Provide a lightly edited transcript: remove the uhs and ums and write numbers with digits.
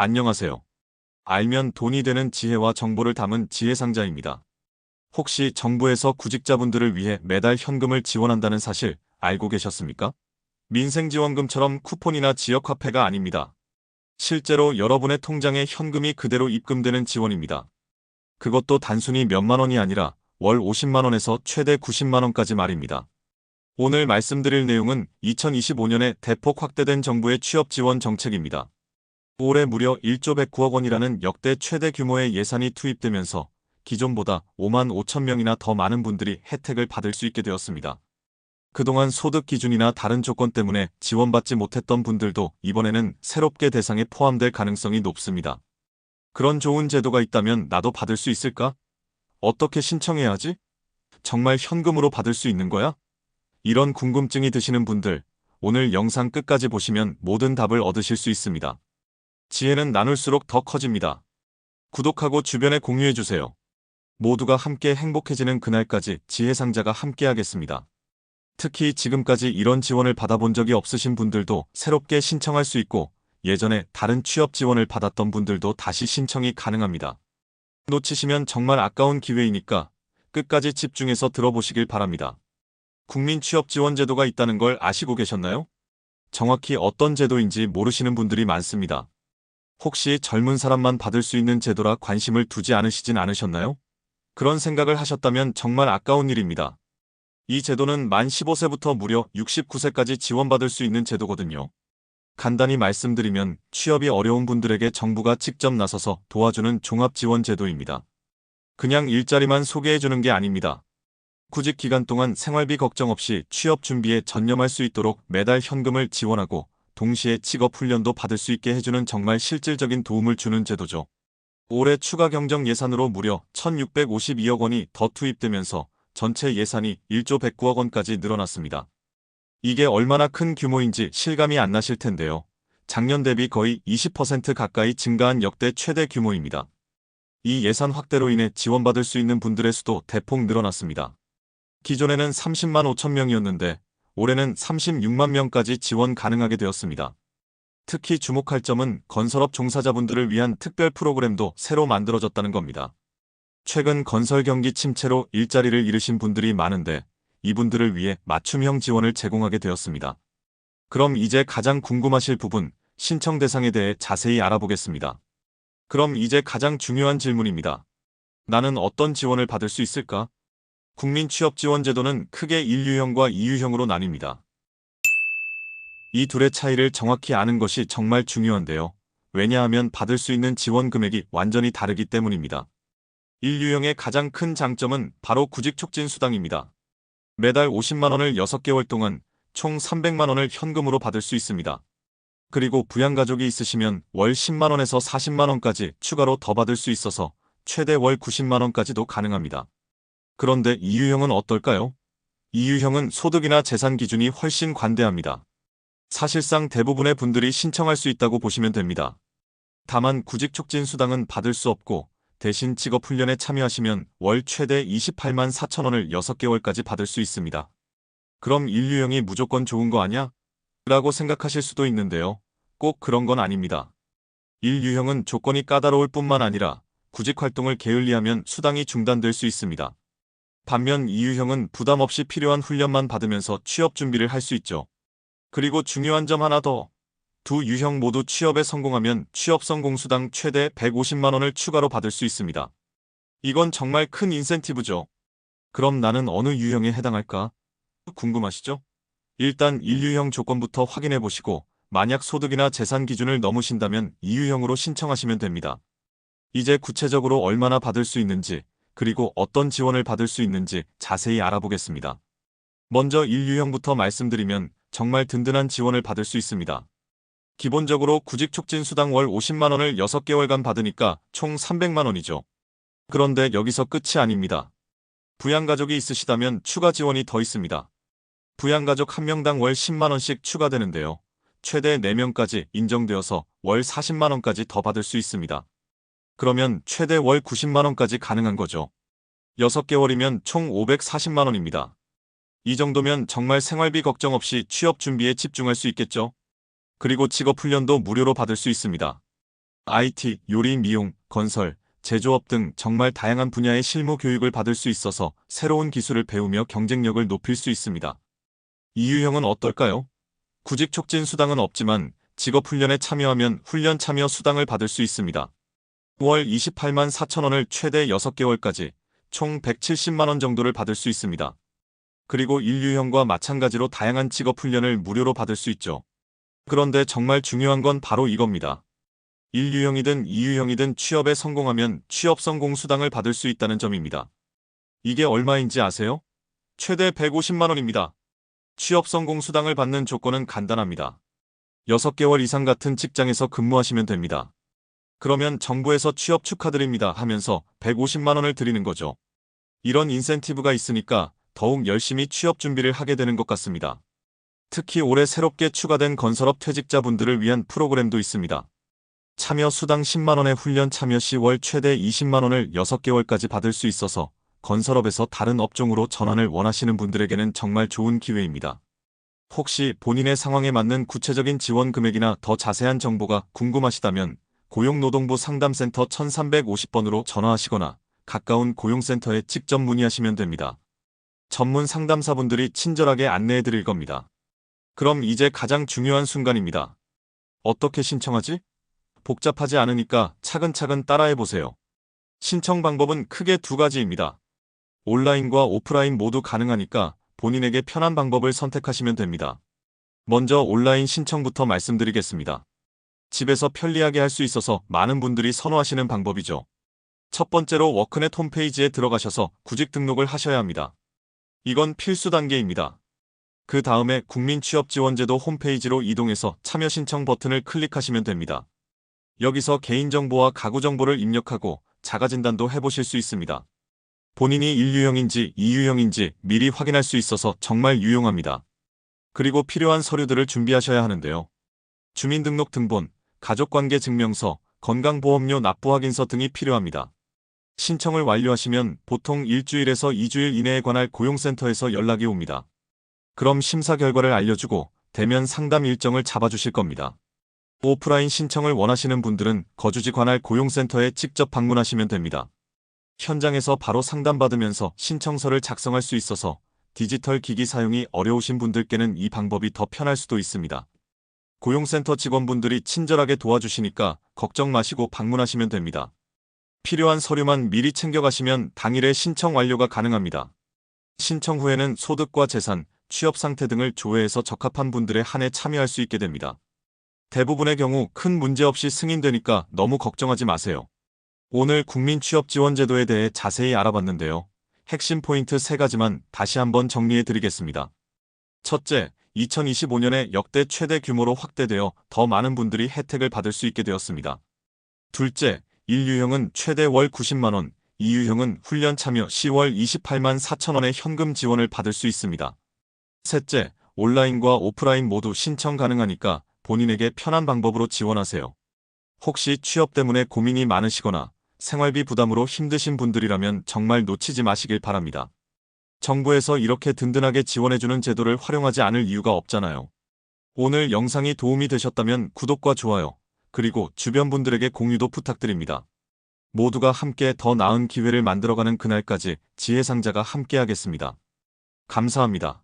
안녕하세요. 알면 돈이 되는 지혜와 정보를 담은 지혜상자입니다. 혹시 정부에서 구직자분들을 위해 매달 현금을 지원한다는 사실 알고 계셨습니까? 민생지원금처럼 쿠폰이나 지역화폐가 아닙니다. 실제로 여러분의 통장에 현금이 그대로 입금되는 지원입니다. 그것도 단순히 몇만 원이 아니라 월 50만 원에서 최대 90만 원까지 말입니다. 오늘 말씀드릴 내용은 2025년에 대폭 확대된 정부의 취업 지원 정책입니다. 올해 무려 1조 109억 원이라는 역대 최대 규모의 예산이 투입되면서 기존보다 5만 5천 명이나 더 많은 분들이 혜택을 받을 수 있게 되었습니다. 그동안 소득 기준이나 다른 조건 때문에 지원받지 못했던 분들도 이번에는 새롭게 대상에 포함될 가능성이 높습니다. 그런 좋은 제도가 있다면 나도 받을 수 있을까? 어떻게 신청해야 하지? 정말 현금으로 받을 수 있는 거야? 이런 궁금증이 드시는 분들, 오늘 영상 끝까지 보시면 모든 답을 얻으실 수 있습니다. 지혜는 나눌수록 더 커집니다. 구독하고 주변에 공유해주세요. 모두가 함께 행복해지는 그날까지 지혜상자가 함께하겠습니다. 특히 지금까지 이런 지원을 받아본 적이 없으신 분들도 새롭게 신청할 수 있고 예전에 다른 취업 지원을 받았던 분들도 다시 신청이 가능합니다. 놓치시면 정말 아까운 기회이니까 끝까지 집중해서 들어보시길 바랍니다. 국민취업지원제도가 있다는 걸 아시고 계셨나요? 정확히 어떤 제도인지 모르시는 분들이 많습니다. 혹시 젊은 사람만 받을 수 있는 제도라 관심을 두지 않으시진 않으셨나요? 그런 생각을 하셨다면 정말 아까운 일입니다. 이 제도는 만 15세부터 무려 69세까지 지원받을 수 있는 제도거든요. 간단히 말씀드리면 취업이 어려운 분들에게 정부가 직접 나서서 도와주는 종합지원제도입니다. 그냥 일자리만 소개해주는 게 아닙니다. 구직 기간 동안 생활비 걱정 없이 취업 준비에 전념할 수 있도록 매달 현금을 지원하고 동시에 직업훈련도 받을 수 있게 해주는 정말 실질적인 도움을 주는 제도죠. 올해 추가 경정 예산으로 무려 1,652억 원이 더 투입되면서 전체 예산이 1조 109억 원까지 늘어났습니다. 이게 얼마나 큰 규모인지 실감이 안 나실 텐데요. 작년 대비 거의 20% 가까이 증가한 역대 최대 규모입니다. 이 예산 확대로 인해 지원받을 수 있는 분들의 수도 대폭 늘어났습니다. 기존에는 30만 5천 명이었는데 올해는 36만 명까지 지원 가능하게 되었습니다. 특히 주목할 점은 건설업 종사자분들을 위한 특별 프로그램도 새로 만들어졌다는 겁니다. 최근 건설 경기 침체로 일자리를 잃으신 분들이 많은데 이분들을 위해 맞춤형 지원을 제공하게 되었습니다. 그럼 이제 가장 궁금하실 부분, 신청 대상에 대해 자세히 알아보겠습니다. 그럼 이제 가장 중요한 질문입니다. 나는 어떤 지원을 받을 수 있을까? 국민취업지원제도는 크게 1유형과 2유형으로 나뉩니다. 이 둘의 차이를 정확히 아는 것이 정말 중요한데요. 왜냐하면 받을 수 있는 지원 금액이 완전히 다르기 때문입니다. 1유형의 가장 큰 장점은 바로 구직촉진수당입니다. 매달 50만 원을 6개월 동안 총 300만 원을 현금으로 받을 수 있습니다. 그리고 부양가족이 있으시면 월 10만 원에서 40만 원까지 추가로 더 받을 수 있어서 최대 월 90만 원까지도 가능합니다. 그런데 2유형은 어떨까요? 2유형은 소득이나 재산 기준이 훨씬 관대합니다. 사실상 대부분의 분들이 신청할 수 있다고 보시면 됩니다. 다만 구직촉진수당은 받을 수 없고 대신 직업훈련에 참여하시면 월 최대 28만 4천 원을 6개월까지 받을 수 있습니다. 그럼 1유형이 무조건 좋은 거 아냐? 라고 생각하실 수도 있는데요. 꼭 그런 건 아닙니다. 1유형은 조건이 까다로울 뿐만 아니라 구직활동을 게을리하면 수당이 중단될 수 있습니다. 반면 2유형은 부담 없이 필요한 훈련만 받으면서 취업 준비를 할 수 있죠. 그리고 중요한 점 하나 더. 두 유형 모두 취업에 성공하면 취업성공수당 최대 150만 원을 추가로 받을 수 있습니다. 이건 정말 큰 인센티브죠. 그럼 나는 어느 유형에 해당할까? 궁금하시죠? 일단 1유형 조건부터 확인해 보시고 만약 소득이나 재산 기준을 넘으신다면 2유형으로 신청하시면 됩니다. 이제 구체적으로 얼마나 받을 수 있는지 그리고 어떤 지원을 받을 수 있는지 자세히 알아보겠습니다. 먼저 1유형부터 말씀드리면 정말 든든한 지원을 받을 수 있습니다. 기본적으로 구직촉진수당 월 50만 원을 6개월간 받으니까 총 300만 원이죠. 그런데 여기서 끝이 아닙니다. 부양가족이 있으시다면 추가 지원이 더 있습니다. 부양가족 1명당 월 10만 원씩 추가되는데요. 최대 4명까지 인정되어서 월 40만 원까지 더 받을 수 있습니다. 그러면 최대 월 90만 원까지 가능한 거죠. 6개월이면 총 540만 원입니다. 이 정도면 정말 생활비 걱정 없이 취업 준비에 집중할 수 있겠죠? 그리고 직업훈련도 무료로 받을 수 있습니다. IT, 요리, 미용, 건설, 제조업 등 정말 다양한 분야의 실무 교육을 받을 수 있어서 새로운 기술을 배우며 경쟁력을 높일 수 있습니다. 이 유형은 어떨까요? 구직 촉진 수당은 없지만 직업훈련에 참여하면 훈련 참여 수당을 받을 수 있습니다. 월 28만 4천 원을 최대 6개월까지 총 170만 원 정도를 받을 수 있습니다. 그리고 1유형과 마찬가지로 다양한 직업훈련을 무료로 받을 수 있죠. 그런데 정말 중요한 건 바로 이겁니다. 1유형이든 2유형이든 취업에 성공하면 취업 성공 수당을 받을 수 있다는 점입니다. 이게 얼마인지 아세요? 최대 150만 원입니다. 취업 성공 수당을 받는 조건은 간단합니다. 6개월 이상 같은 직장에서 근무하시면 됩니다. 그러면 정부에서 취업 축하드립니다 하면서 150만 원을 드리는 거죠. 이런 인센티브가 있으니까 더욱 열심히 취업 준비를 하게 되는 것 같습니다. 특히 올해 새롭게 추가된 건설업 퇴직자분들을 위한 프로그램도 있습니다. 참여 수당 10만 원의 훈련 참여 시 월 최대 20만 원을 6개월까지 받을 수 있어서 건설업에서 다른 업종으로 전환을 원하시는 분들에게는 정말 좋은 기회입니다. 혹시 본인의 상황에 맞는 구체적인 지원 금액이나 더 자세한 정보가 궁금하시다면 고용노동부 상담센터 1350번으로 전화하시거나 가까운 고용센터에 직접 문의하시면 됩니다. 전문 상담사분들이 친절하게 안내해 드릴 겁니다. 그럼 이제 가장 중요한 순간입니다. 어떻게 신청하지? 복잡하지 않으니까 차근차근 따라해 보세요. 신청 방법은 크게 두 가지입니다. 온라인과 오프라인 모두 가능하니까 본인에게 편한 방법을 선택하시면 됩니다. 먼저 온라인 신청부터 말씀드리겠습니다. 집에서 편리하게 할 수 있어서 많은 분들이 선호하시는 방법이죠. 첫 번째로 워크넷 홈페이지에 들어가셔서 구직 등록을 하셔야 합니다. 이건 필수 단계입니다. 그 다음에 국민취업지원제도 홈페이지로 이동해서 참여 신청 버튼을 클릭하시면 됩니다. 여기서 개인정보와 가구정보를 입력하고 자가진단도 해보실 수 있습니다. 본인이 1유형인지 2유형인지 미리 확인할 수 있어서 정말 유용합니다. 그리고 필요한 서류들을 준비하셔야 하는데요. 주민등록 등본, 가족관계 증명서, 건강보험료 납부 확인서 등이 필요합니다. 신청을 완료하시면 보통 일주일에서 2주일 이내에 관할 고용센터에서 연락이 옵니다. 그럼 심사 결과를 알려주고 대면 상담 일정을 잡아주실 겁니다. 오프라인 신청을 원하시는 분들은 거주지 관할 고용센터에 직접 방문하시면 됩니다. 현장에서 바로 상담받으면서 신청서를 작성할 수 있어서 디지털 기기 사용이 어려우신 분들께는 이 방법이 더 편할 수도 있습니다. 고용센터 직원분들이 친절하게 도와주시니까 걱정 마시고 방문하시면 됩니다. 필요한 서류만 미리 챙겨가시면 당일에 신청 완료가 가능합니다. 신청 후에는 소득과 재산, 취업 상태 등을 조회해서 적합한 분들에 한해 참여할 수 있게 됩니다. 대부분의 경우 큰 문제 없이 승인되니까 너무 걱정하지 마세요. 오늘 국민취업지원제도에 대해 자세히 알아봤는데요. 핵심 포인트 3가지만 다시 한번 정리해 드리겠습니다. 첫째, 2025년에 역대 최대 규모로 확대되어 더 많은 분들이 혜택을 받을 수 있게 되었습니다. 둘째, 1유형은 최대 월 90만 원, 2유형은 훈련 참여 시 월 28만 4천 원의 현금 지원을 받을 수 있습니다. 셋째, 온라인과 오프라인 모두 신청 가능하니까 본인에게 편한 방법으로 지원하세요. 혹시 취업 때문에 고민이 많으시거나 생활비 부담으로 힘드신 분들이라면 정말 놓치지 마시길 바랍니다. 정부에서 이렇게 든든하게 지원해주는 제도를 활용하지 않을 이유가 없잖아요. 오늘 영상이 도움이 되셨다면 구독과 좋아요, 그리고 주변 분들에게 공유도 부탁드립니다. 모두가 함께 더 나은 기회를 만들어가는 그날까지 지혜상자가 함께하겠습니다. 감사합니다.